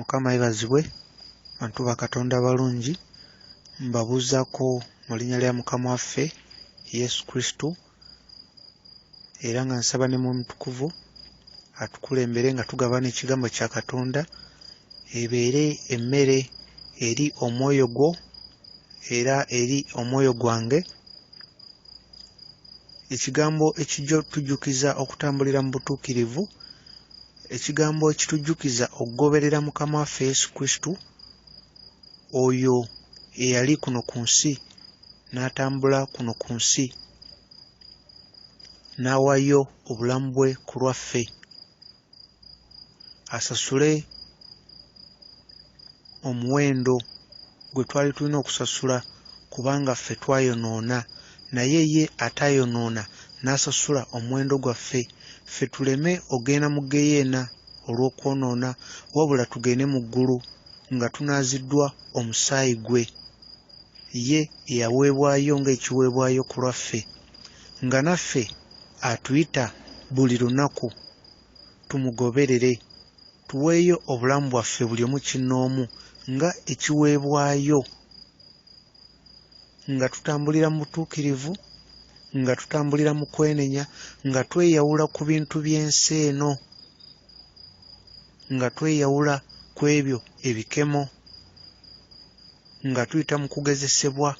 Mukama yebazibwe, bantu ba Katonda balungi, mbabuuzako mu linnya lya Mukama waffe Yesu Kristo, era nga nsaba ne mu mutukuvu atukulembere nga tugabana ekigambo kya Katonda ebeere emmere eri omwoyo gwo era eri omwoyo gwange, ekigambo ekijjo tujjukiza okutambulira mu butuukirivu, ekigambo ekitujjukiza okugoberera Mukama waffe Yesu Kristo, oyo eyali kuno ku nsi n'atambula kuno ku nsi n'awaayo obulamu bwe ku lwaffe asasule omuwendo gwe twali tulina okusasula kubanga ffe twayonoona, naye ye atayonoona n'asasula omuwendo gwaffe, ffe tuleme ogenda mu ggeyeena olw'okwonoona, wabula tugende mu ggulu nga tunaaziddwa omusaayi gwe. Ye yaweebwayo ng'ekiweebwayo ku lwaffe, nga naffe atuyita buli lunaku tumugoberere, tuweeyo obulamu bwaffe buli omu kinnoomu nga ekiweebwayo, nga tutambulira mu butuukirivu, nga tutambulira mu kwenenya, nga tweyawula ku bintu by'ensi eno, nga tweyawula ku ebyo ebikemo, nga tuyita mu kugezesebwa,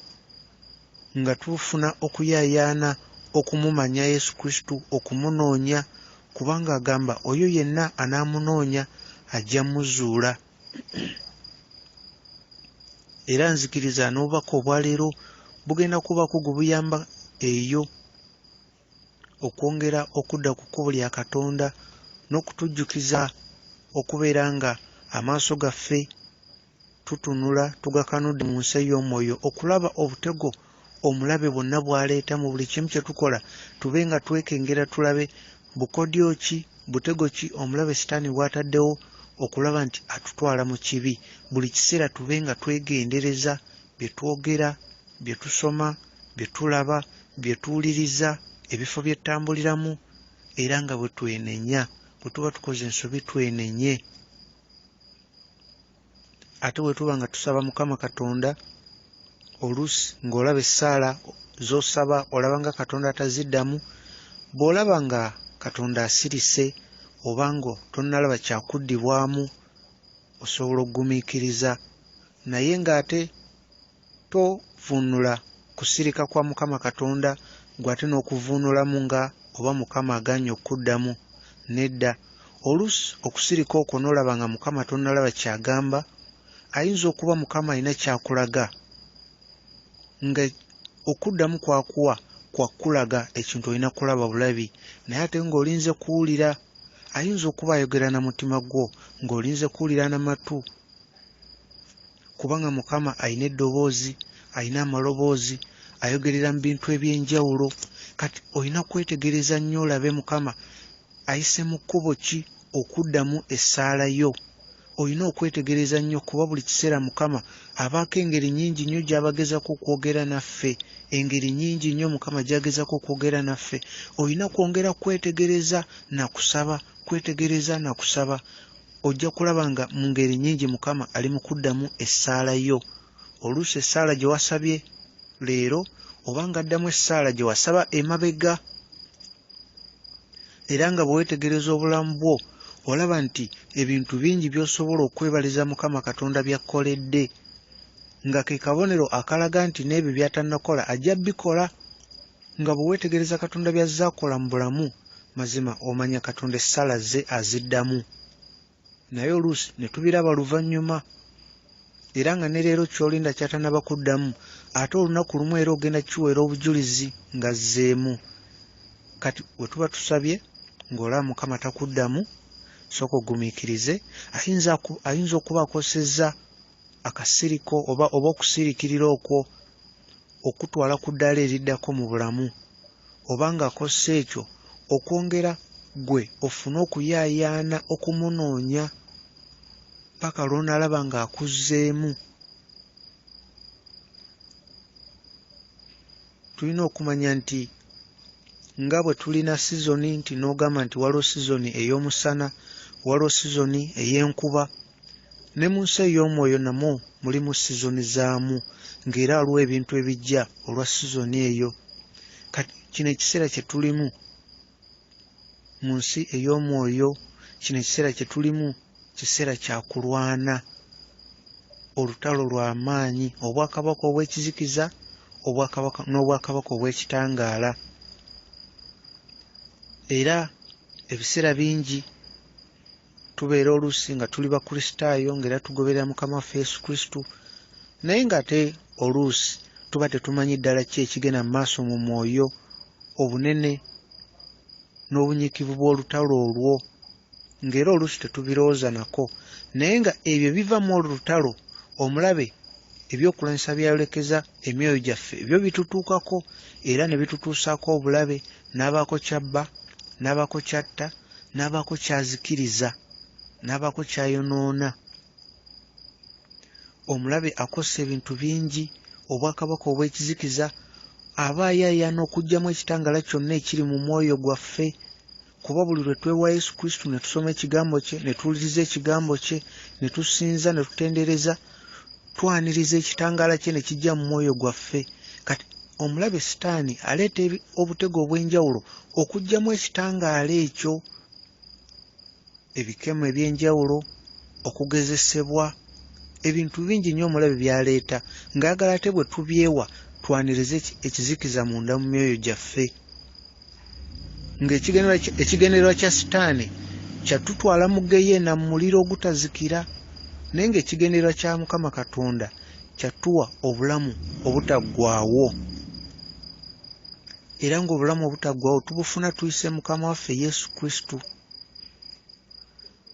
nga tufuna okuyaayaana okumumanya Yesu Kristo, okumunoonya, kubanga agamba oyo yenna anaamunoonya ajja muzuula. Era nzikiriza n'obubaka obwaleero bugenda kubako gwe buyamba eyo okwongera okudda ku kkubo lya Katonda n'okutujjukiza okubeera nga amaaso gaffe tutunula tugakanudde mu nsi ey'omwoyo, okulaba obutego omulabe bwonna bw'aleeta mu buli kimu kye tukola, tube nga twekengera tulabe bukodyo ki, butego ki omulabe sitaani bw'ataddewo okulaba nti atutwala mu kibi. Buli kiseera tube nga twegendereza bye twogera, bye tusoma, bye tulaba, bye tuwuliriza, ebifo bye ttambuliramu, era nga bwe twenenya, bwe tuba tukoze ensobi twenenye. Ate bwe tuba nga tusaba Mukama Katonda, oluusi ng'olaba essaala z'osaba olaba nga Katonda ataziddamu, bw'olaba nga Katonda asirise oba nga tonnalaba kyakuddibwamu, osobola okugumiikiriza, naye ng'ate tovuunula kusirika kwa Mukama Katonda gw'ate n'okuvuunulamu nga oba Mukama agaanye okuddamu. Nedda, oluusi okusirika okwo n'olaba nga Mukama tonnalaba kyagamba, ayinza okuba Mukama alina kyakulaga, nga okuddamu kwakuwa kwakulaga ekintu olina kulaba bulabi, naye ate ng'olinze kuwulira, ayinza okuba ayogera na mutima gwo ng'olinze kuwulira n'amatu, kubanga Mukama alina eddoboozi, alina amaloboozi, ayogerera mu bintu eby'enjawulo. Kati olina kwetegereza nnyo olabe Mukama ayise mu kkubo ki okuddamu essaala yo. Olina okwetegereza nnyo kuba buli kiseera Mukama abaako engeri nnyingi nnyo gy'abagezako okwogera naffe, engeri nnyingi nnyo Mukama gy'agezako okwogera naffe. Olina kwongera kwetegereza na kusaba, kwetegereza na kusaba, ojja kulaba nga mu ngeri nnyingi Mukama ali mu kuddamu essaala yo. Oluusi essaala gye wasabye leero oba nga addamu essaala gye wasaba emabega, era nga bwe weetegereza obulamu bwo olaba nti ebintu bingi by'osobola okwebaliza Mukama Katonda by'akkoledde, nga ke kabonero akalaga nti n'ebyo by'atannakola ajja bikola. Nga bwe weetegereza Katonda by'azze akola mu bulamu, mazima omanya Katonda essaala ze aziddamu. Naye oluusi ne tubiraba luvannyuma, era nga ne leero ky'olinda ky'atannaba kuddamu, ate olunaku lumu era ogenda kiweera obujulizi ng'azzeemu. Kati bwe tuba tusabye ng'olaba Mukama takuddamu, sooka ogumiikirize, ayinza okuba akosezza akasiriko oba okusirikirira okwo okutwala ku ddaala eriddako mu bulamu, oba ng'akoze ekyo okwongera gwe ofune okuyaayaana okumunoonya paka lw'onaalaba ng'akuzzeemu. Tulina okumanya nti nga bwe tulina sizoni nti n'ogamba nti waliwo sizoni ey'omusana, waliwo sizoni ey'enkuba, ne mu nsi ey'omwoyo namwo mulimu sizoni zaamu, ng'era waliwo ebintu ebijja olwa sizoni eyo. Kati kino ekiseera kye tulimu mu nsi ey'omwoyo, kino ekiseera kye tulimu kiseera kya kulwana, olutalo lw'amaanyi, obwakabaka obw'ekizikiza n'obwakabaka obw'ekitangaala. Era ebiseera bingi tubeera oluusi nga tuli bakristaayo ng'era tugoberera Mukama waffe Yesu Kristo, naye ng'ate oluusi tuba tetumanyi ddala ki ekigenda mu maaso mu mwoyo, obunene n'obunyiikivu bw'olutalo olwo, ng'era oluusi tetubirowooza nako, naye nga ebyo biva mu olutalo omulabe ebyokulwanyisa byayolekeza emyoyo gyaffe ebyo bitutuukako, era ne bitutuusaako obulabe, n'abaako kyabba, n'abaako kyatta, n'abaako kyazikiriza, n'abaako kyayonoona. Omulabe akosa ebintu bingi, obwakabaka obw'ekizikiza aba ayaayaana okuggyamu ekitangaala kyonna ekiri mu mwoyo gwaffe, kuba buli lwe twewa Yesu Kristo ne tusoma ekigambo kye, ne tuwuliriza ekigambo kye, ne tusinza ne tutendereza, twaniriza ekitangaala kye ne kijja mu mwoyo gwaffe. Kati omulabe sitaani aleeta obutego obw'enjawulo okuggyamu ekitangaala ekyo, ebikemo eby'enjawulo, okugezesebwa, ebintu bingi nnyo omulabe byaleeta, ng'ayagala ate bwe tubyewa twanirize ekizikiza munda mu myoyo gyaffe. Ng'ekigendererwa kya sitaani kyatutwala mu geyeena mu muliro ogutazikira, naye ng'ekigendererwa kya Mukama Katonda kyatuwa obulamu obutaggwaawo. Era ng'obulamu obutaggwaawo tubufuna tuyise Mukama waffe Yesu Kristo.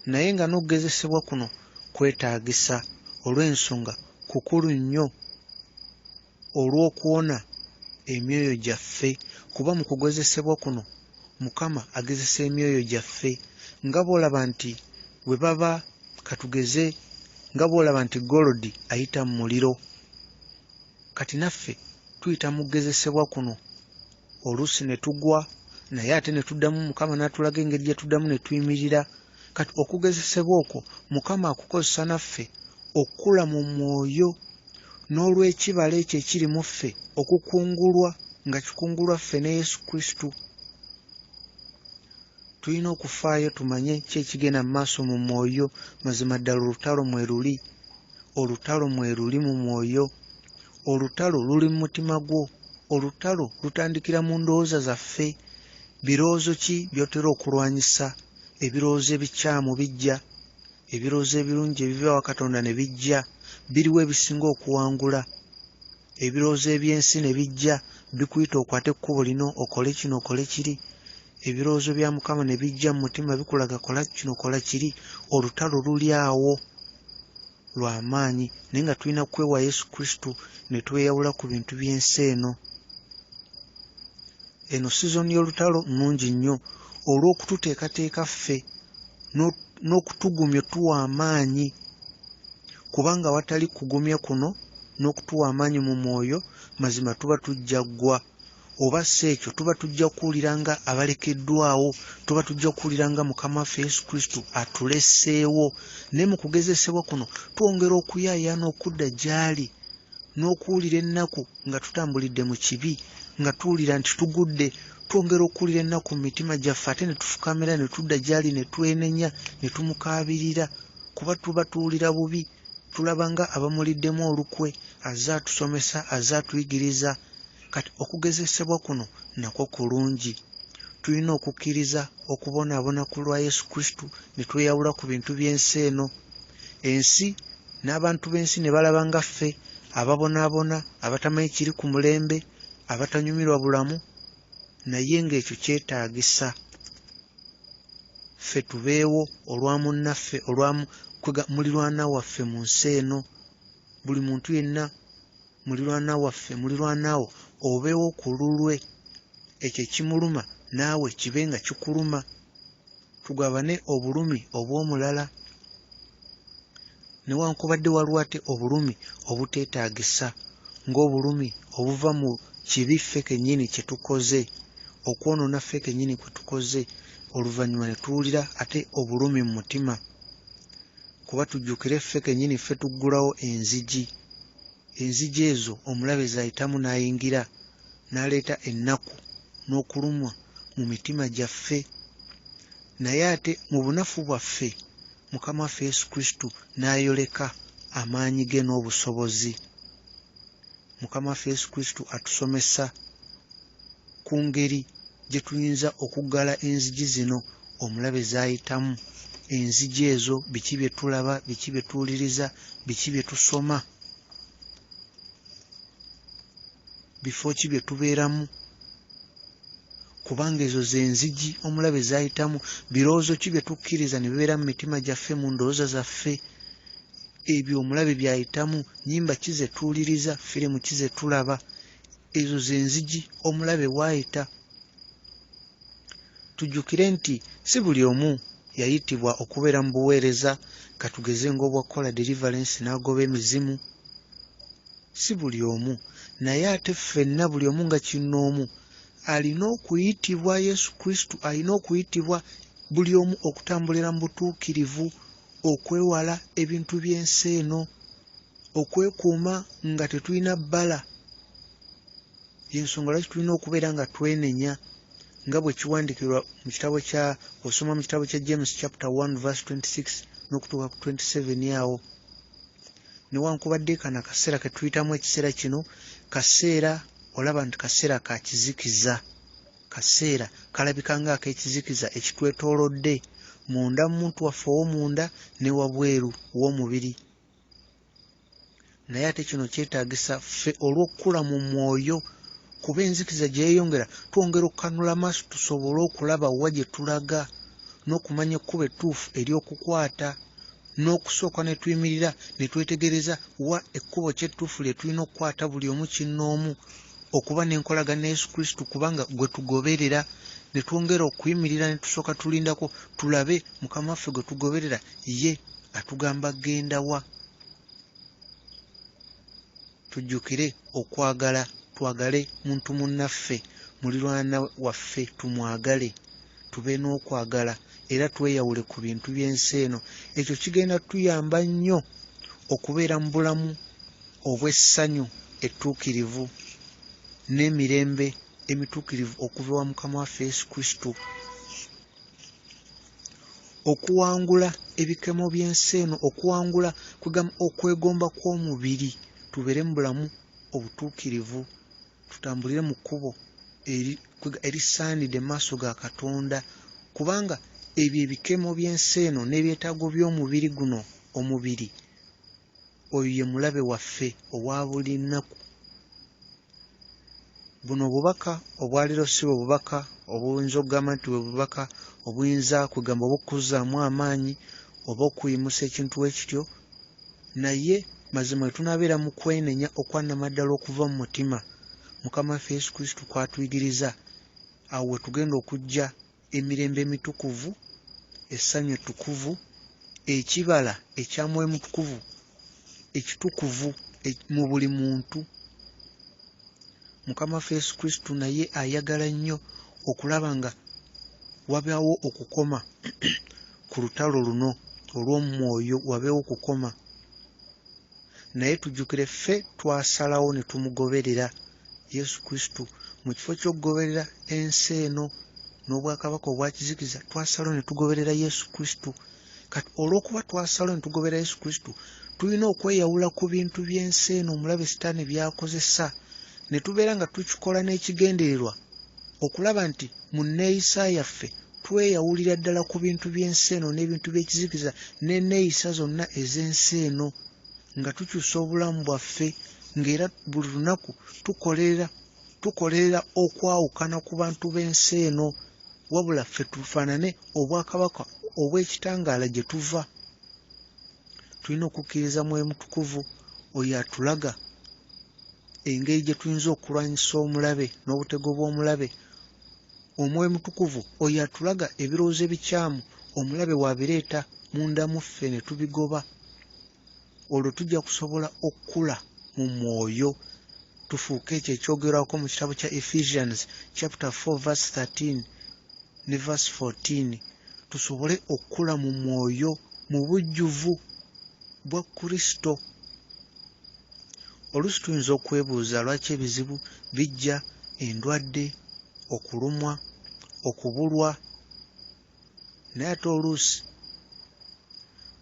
Naye nga n'okugezesebwa kuno kwetaagisa, olw'ensonga kukulu nnyo olw'okuwona emyoyo gyaffe, kuba mu kugezesebwa kuno Mukama agezesa emyoyo gyaffe, nga bw'olaba nti bwe baba katugeze nga bw'olaba nti golodi ayita mu muliro, kati naffe tuyita mu kugezesebwa kuno, oluusi ne tugwa naye ate ne tuddamu, Mukama n'atulaga engeri gye tuddamu ne tuyimirira. Kati okugezesebwa okwo Mukama akukozesa naffe okukula mu mwoyo, n'olw'ekibala ekyo ekiri mu ffe okukungulwa, nga kikungulwa ffe ne Yesu Kristo. Tulina okufaayo tumanye ki ekigenda mu maaso mu mwoyo. Mazima ddala olutalo mwe luli, olutalo mwe luli mu mwoyo, olutalo luli mu mutima gwo, olutalo lutandikira mu ndowooza zaffe. Birowoozo ki by'otera okulwanyisa? Ebirowoozo ebikyamu bijja, ebirowoozo ebirungi ebiva wa Katonda ne bijja, biriwo ebisinga okuwangula. Ebirowoozo eby'ensi ne bijja, bikuyita okwate ekkubo lino, okole kino, okole kiri. Ebirowoozo bya Mukama ne bijja mu mutima bikulaga kola kino, kola kiri. Olutalo luli awo lw'amaanyi, naye nga tulina kwewa Yesu Kristo ne tweyawula ku bintu by'ensi eno. Eno sizoni y'olutalo nnungi nnyo olw'okututeekateeka ffe n'okutugumya tuwa amaanyi, kubanga watali kugumya kuno n'okutuwa amaanyi mu mwoyo, mazima tuba tujja ggwa. Oba si ekyo tuba tujja kuwulira nga abalekeddwawo, tuba tujja kuwulira nga Mukama waffe Yesu Kristo atuleseewo. Naye mu kugezesebwa kuno twongera okuyaayaana okudda gy'ali, n'okuwulira ennaku nga tutambulidde mu kibi, nga tuwulira nti tugudde, twongera okuwulira ennaku mu mitima gyaffe, ate ne tufukamira ne tudda gy'ali ne twenenya ne tumukaabirira, kuba tuba tuwulira bubi, tulaba nga abamuliddemu olukwe, azze atusomesa, azze atuyigiriza. Kati okugezesebwa kuno nakwo kulungi. Tulina okukkiriza okubonaabona ku lwa Yesu Kristo ne tweyawula ku bintu by'ensi eno. Ensi n'abantu b'ensi ne balaba nga ffe ababonaabona, abatamanyi kiri ku mulembe, abatanyumirwa bulamu, naye ng'ekyo kyetaagisa ffe tubeewo olwa munnaffe, muliraanwa waffe mu nsi eno. Buli muntu yenna muliraanwa waffe, muliraanwawo obeewo ku lulwe, ekyo ekimuluma naawe kibe nga kikuluma. Tugabane obulumi obw'omulala, newankubadde waliwo ate obulumi obuteetaagisa, ng'obulumi obuva mu kibi ffe kennyini kye tukoze, okwonoona ffe kennyini kwe tukoze, oluvannyuma ne tuwulira ate obulumi mu mutima. kuba tujjukire ffe kennyini ffe tuggulawo enzigi ezo omulabe zayitamu n'ayingira n'aleeta ennaku n'okulumwa mu mitima gyaffe. Naye ate mu bunafu bwaffe Mukama waffe Yesu Kristo n'ayoleka amaanyi ge n'obusobozi. Mukama waffe Yesu Kristo atusomesa ku ngeri gye tuyinza okuggala enzigi zino omulabe zayitamu. Enzigi ezo biki bye tulaba, biki bye tuwuliriza, biki bye tusoma, bifo ki bye tubeeramu, kubanga ezo z'enzigi omulabe zayitamu. Birowoozo ki bye tukkiriza ne bibeera mu mitima gyaffe, mu ndowooza zaffe, ebyo omulabe byayitamu. Nnyimba ki ze tuwuliriza, firimu ki ze tulaba, ezo z'enzigi omulabe waayita. Tujjukire nti si buli omu yayitibwa okubeera mu buweereza, katugeze ng'obwakola deliverance n'agoba emizimu. Si buli omu, naye ate ffenna buli omu nga kinnoomu alina okuyitibwa. Yesu Kristo alina okuyitibwa, buli omu okutambulira mu butuukirivu, okwewala ebintu by'ensi eno, okwekuuma nga tetulina bbala. Y'ensonga lwaki tulina okubeera nga twenenya, nga bwe kiwandiikirwa mu kitabo kya, osoma mu kitabo kya James chapter 1 verse 26 n'okutuuka ku 27 awo. Newankubadde kano akaseera ke tuyitamu, ekiseera kino kaseera olaba nti kaseera ka kizikiza. Kaseera kalabika ng'ak'ekizikiza ekitwetoolodde munda mu muntu waffe ow'omunda ne wabweru w'omubiri. Naye ate kino kyetaagisa ffe olw'okukula mu mwoyo, kuba enzikiza gye yeeyongera twongera okukanula amaaso tusobole okulaba wa gye tulaga n'okumanya ekkubo ettuufu ery'okukwata, n'okusooka ne tuyimirira ne twetegereza wa ekkubo ky'ettuufu lye tulina okukwata buli omu kinnoomu, okuba n'enkolagana ne Yesu Kristo, kubanga gwe tugoberera. Ne twongera okuyimirira ne tusooka tulindako tulabe Mukama waffe gwe tugoberera ye atugamba genda wa. Tujjukire okwagala, twagale muntu munnaffe, muliraanwa waffe tumwagale, tube n'okwagala era tweyawule ku bintu by'ensi eno. Ekyo kigenda tuyamba nnyo okubeera mu bulamu obw'essanyu ettuukirivu n'emirembe emituukirivu okuva wa Mukama waffe Yesu Kristo, okuwangula ebikemo by'ensi eno, okuwangula okwegomba kw'omubiri, tubeere mu bulamu obutuukirivu, tutambulire mu kkubo erisaanidde maaso ga Katonda, kubanga ebyo ebikemo by'ensi eno n'ebyetaago by'omubiri guno, omubiri oyo ye mulabe waffe owa buli nnaku. Buno obubaka obwaliro si bwe bubaka obuyinza okugamba nti bwe bubaka obuyinza kugamba obukkuzaamu amaanyi oba okuyimusa ekintu ekityo, naye mazima bwe tunaabeera mu kwenenya okwannamaddala okuva mu mutima Mukama waffe Yesu Kristo kwatuyigiriza, awo we tugenda okujja emirembe emitukuvu, essanyu ettukuvu, ekibala ekya Mwoyo Mutukuvu ekitukuvu mu buli muntu. Mukama waffe Yesu Kristo naye ayagala nnyo okulaba nga wabaawo okukoma ku lutalo luno olw'omwoyo, wabeewo okukoma. Naye tujjukire ffe twasalawo ne tumugoberera Yesu Kristo. Mu kifo ky'okugoberera ensi eno n'obwakabaka obwa kizikiza, twasalawo ne tugoberera Yesu Kristo. Kati olw'okuba twasalawo ne tugoberera Yesu Kristo, tulina okweyawula ku bintu by'ensi eno omulabe Sitaani by'akozesa, ne tubeera nga tukikola n'ekigendererwa okulaba nti mu nneeyisa yaffe tweyawulira ddala ku bintu by'ensi eno n'ebintu by'ekizikiza n'enneeyisa zonna ez'ensi eno, nga tukyusa obulamu bwaffe, ng'era buli lunaku tukolerera okwawukana ku bantu b'ensi eno, wabula ffe tufaanane obwakabaka obw'ekitangaala gye tuva. Tulina okukkiriza Mwoyo Mutukuvu oyo atulaga engeri gye tuyinza okulwanyisa omulabe n'obutego bw'omulabe. Omwoyo Mutukuvu oyo atulaga ebirowoozo ebikyamu omulabe wabireeta munda mu ffe ne tubigoba. Olwo tujja kusobola okukula mu mwoyo, tufuuke ekyo ekyogerwako mu kitabo kya Ephesians chapter 4 verse 13 ne verse 14, tusobole okukula mu mwoyo mu bujjuvu bwa Kristo. Oluusi tuyinza okwebuuza lwaki ebizibu bijja, endwadde, okulumwa, okubulwa, naye ate oluusi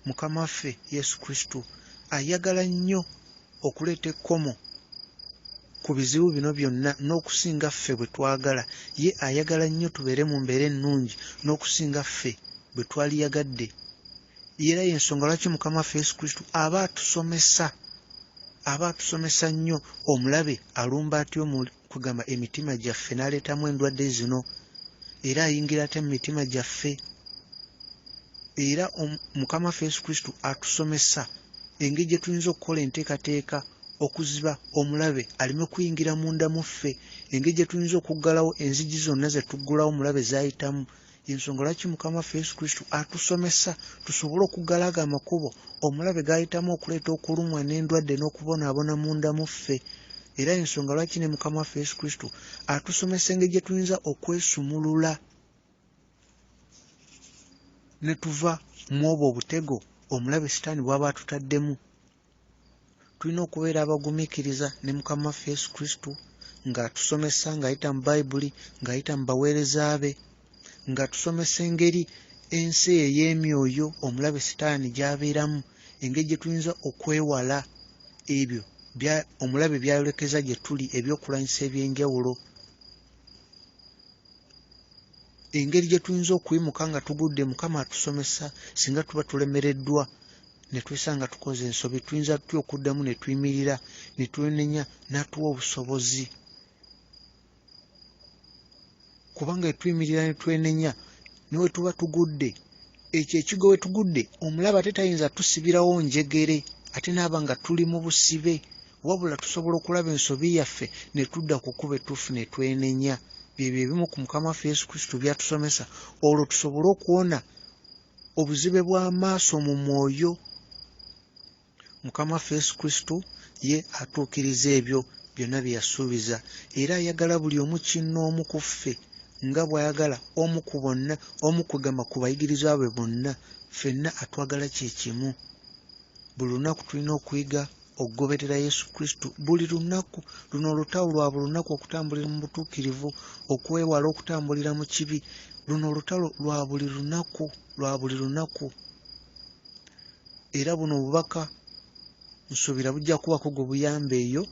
Mukama waffe Yesu Kristo ayagala nnyo okuleeta ekkomo ku bizibu bino byonna n'okusinga ffe bwe twagala. Ye ayagala nnyo tubeere mu mbeera ennungi n'okusinga ffe bwe twaliyagadde. Era y'ensonga lwaki Mukama waffe Yesu Kristo aba atusomesa nnyo. Omulabe alumba atyo kugamba emitima gyaffe n'aleetamu endwadde zino, era ayingira ate mu mitima gyaffe. Era Mukama waffe Yesu Kristo atusomesa engeri gye tuyinza okukola enteekateeka okuziba omulabe aleme kuyingira munda mu ffe, engeri gye tuyinza okuggalawo enzigi zonna ze tuggulawo omulabe z'ayitamu. Ensonga lwaki Mukama waffe Yesu Kristo atusomesa tusobole okuggalaga amakubo omulabe g'ayitamu okuleeta okulumwa n'endwadde n'okubonaabona munda mu ffe. Era ensonga lwaki ne Mukama waffe Yesu Kristo atusomesa engeri gye tuyinza okwesumulula ne tuva mu obwo obutego omulabe sitaani bw'aba atutaddemu. Tulina okubeera abagumiikiriza ne Mukama waffe Yesu Kristo ng'atusomesa, ng'ayita mu Bayibuli, ng'ayita mu baweereza be, ng'atusomesa engeri ensi ey'emyoyo omulabe sitaani gy'abeeramu, engeri gye tuyinza okwewala ebyo omulabe byayolekeza gye tuli ebyokulwanyisa eby'enjawulo, engeri gye tuyinza okuyimuka nga tugudde. Mukama atusomesa singa tuba tulemereddwa ne twesanga tukoze ensobi, tuyinza tutya okuddamu ne tuyimirira ne twenenya n'atuwa obusobozi. Kubanga tuyimirira ne twenenya ne we tuba tugudde, ekyo ekigo we tugudde omulaba ate tayinza tusibirawo njegere ate naaba nga tuli mu busibe, wabula tusobola okulaba ensobi yaffe ne tudda ku kkubo ettuufu ne twenenya. Byebyo ebimu ku Mukama waffe Yesu Kristo by'atusomesa, olwo tusobole okuwona obuzibe bw'amaaso mu mwoyo. Mukama waffe Yesu Kristo ye atuukiriza ebyo byonna bye yasuubiza, era ayagala buli omu kinnoomu ku ffe nga bw'ayagala omu ku bonna, omu kugamba ku bayigirizwa be bonna. Ffenna atwagala kye kimu. Buli lunaku tulina okuyiga okugoberera Yesu Kristo, buli lunaku. Luno olutalo lwa buli lunaku okutambulira mu butuukirivu, okwewala okutambulira mu kibi. Luno olutalo lwa buli lunaku. Era buno obubaka nsuubira bujja kubako gwe buyamba eyo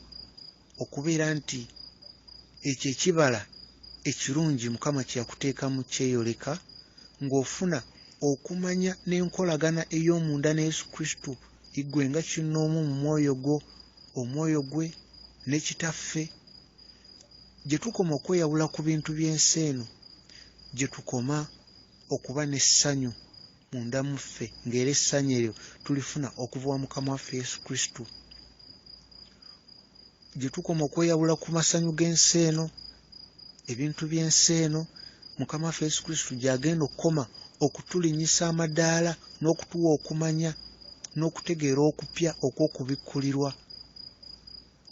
okubeera nti ekyo ekibala ekirungi Mukama kye yakuteekamu kyeyoleka, ng'ofuna okumanya n'enkolagana ey'omunda ne Yesu Kristo igwe nga kinnoomu mu omwoyo gwe ne kitaffe. Gye tukoma okweyawula ku bintu by'ensi eno, gye tukoma okuba n'essanyu munda mu ffe, ng'era essanyu eryo tulifuna okuva wa Mukama waffe Yesu Kristo. Gye tukoma okweyawula ku masanyu g'ensi eno, ebintu by'ensi eno, Mukama waffe Yesu Kristo gy'agenda okukoma okutulinnyisa amadaala n'okutuwa okumanya n'okutegeera okupya okw'okubikkulirwa.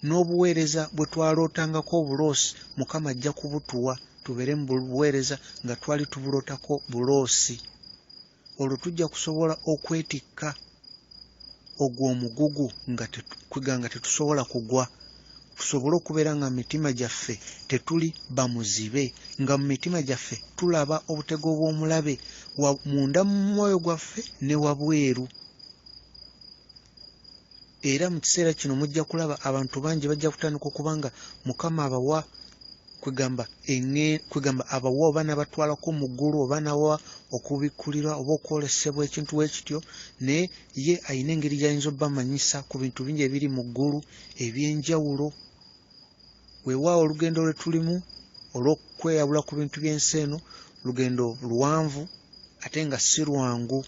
N'obuweereza bwe twalootangako obuloosi, Mukama ajja kubutuwa tubeere mu buweereza nga twali tubulootako buloosi. Olwo tujja kusobola okwetikka ogwo omugugu nga tetusobola kugwa. Tusobole okubeera nga mu mitima gyaffe tetuli bamuzibe, nga mu mitima gyaffe tulaba obutego bw'omulabe munda mu mwoyo gwaffe ne wabweru. Era mu kiseera kino mujja kulaba abantu bangi bajja kutandika okubanga Mukama abawa kwegamba abawa oba n'abatwalako mu ggulu oba nawa okubikkulirwa oba okwolesebwa ekintu w'ekityo, naye ye ayina engeri gy'ayinza obbamanyisa ku bintu bingi ebiri mu ggulu eby'enjawulo. Weewaawo olugendo lwe tulimu olw'okweyawula ku bintu by'ensi eno, lugendo luwanvu ate nga si lwangu,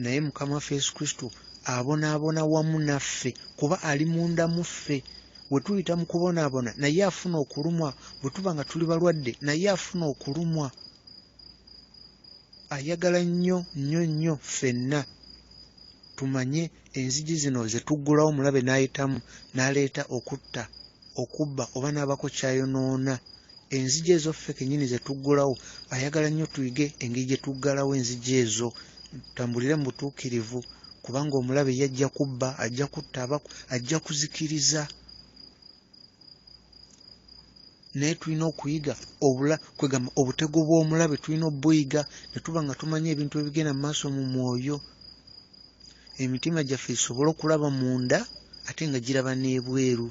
naye Mukama waffe Yesu Kristo abonaabona wamu naffe kuba ali munda mu ffe. Bwe tuyita mu kubonaabona naye afuna okulumwa, bwe tuba nga tuli balwadde naye afuna okulumwa. Ayagala nnyo nnyo nnyo ffenna tumanye enzigi zino ze tuggulawo omulabe n'ayitamu n'aleeta okutta, okubba oba n'abako kyayonoona. Enzigi ezo ffe kennyini ze tuggulawo ayagala nnyo tuyige engeri gye tuggalawo enzigi ezo, tutambulire mu butuukirivu. kubanga omulabe yajja kubba, ajja kutta, ajja kuzikiriza. Naye tulina okuyiga kwegamba obutego bw'omulabe tulina obuyiga ne tuba nga tumanya ebintu ebigenda mu maaso mu mwoyo. Emitima gyaffe gisobole okulaba munda ate nga giraba n'ebweru,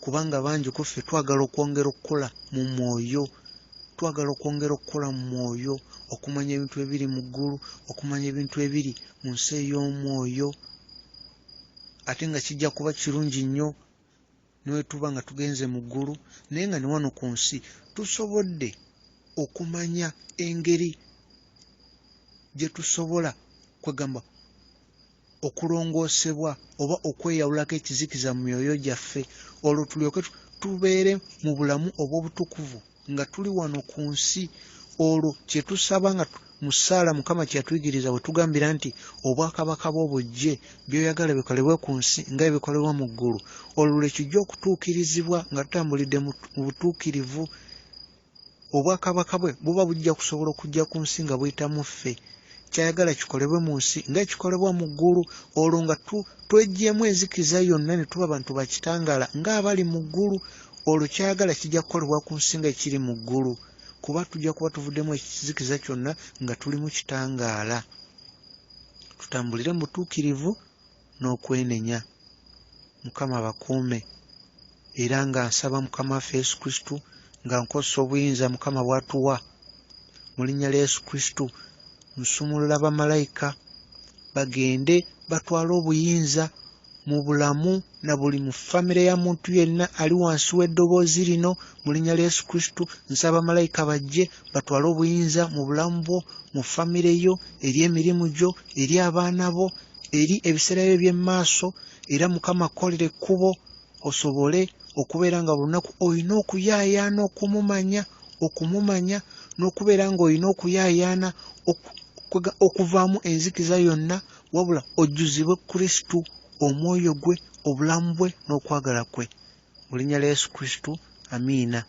kubanga bangi ku ffe twagala okwongera okukola mu mwoyo, twagala okwongera okukola mu mwoyo, okumanya ebintu ebiri mu ggulu, okumanya ebintu ebiri mu nsi ey'omwoyo, ate nga kijja kuba kirungi nnyo ne tuba nga tugenze mu ggulu, naye nga ne wano ku nsi tusobodde okumanya engeri gye tusobola kwegamba okulongoosebwa oba okweyawulako ekizikiza mu myoyo gyaffe, olwo tulyoke tubeere mu bulamu obw'obutukuvu nga tuli wano ku nsi. Olwo kye tusaba nga mu ssaala Mukama kye yatuyigiriza bwe tugambira nti obwakabaka bwo bujje, by'oyagala bikolebwe ku nsi nga ebikolebwa mu ggulu. Olwo lwe kijja okutuukirizibwa nga tutambulidde mu butuukirivu. Obwakabaka bwe buba bujja kusobola okujja ku nsi nga buyita mu ffe. Kyayagala kikolebwe mu nsi nga ekikolebwa mu ggulu. Olwo nga tweggyemu enzikiriza yonna ne tuba bantu bakitangaala ng'abali mu ggulu. Olwo kyayagala kijja kukolebwa ku nsi nga ekiri mu ggulu, kuba tujja kuba tuvuddemu ekizikiza kyonna nga tuli mu kitangaala. Tutambulire mu butuukirivu n'okwenenya. Mukama abakuume, era nga nsaba Mukama waffe Yesu Kristo nga nkozesa obuyinza Mukama bw'atuwa mu linnya lya Yesu Kristo, nsumulula bamalayika bagende batwale obuyinza mu bulamu na buli mu famire ya muntu yenna ali wansi w'eddoboozi lino. Mu linnya lya Yesu Kristo nsaba malayika bajje batwale obuyinza mu bulamu bwo, mu famire yo, eri emirimu gyo, eri abaana bo, eri ebiseera byo eby'emmaaso. Era Mukama akkolere ekkubo osobole okubeera nga buli lunaku olina okuyaayaana okumumanya n'okubeera nga olina okuyaayaana okuvaamu enzikiza yonna, wabula ojjuzibwe Kristo, omwoyo gwe, obulamu bwe n'okwagala kwe. Mu linnya lya Yesu Kristo, amiina.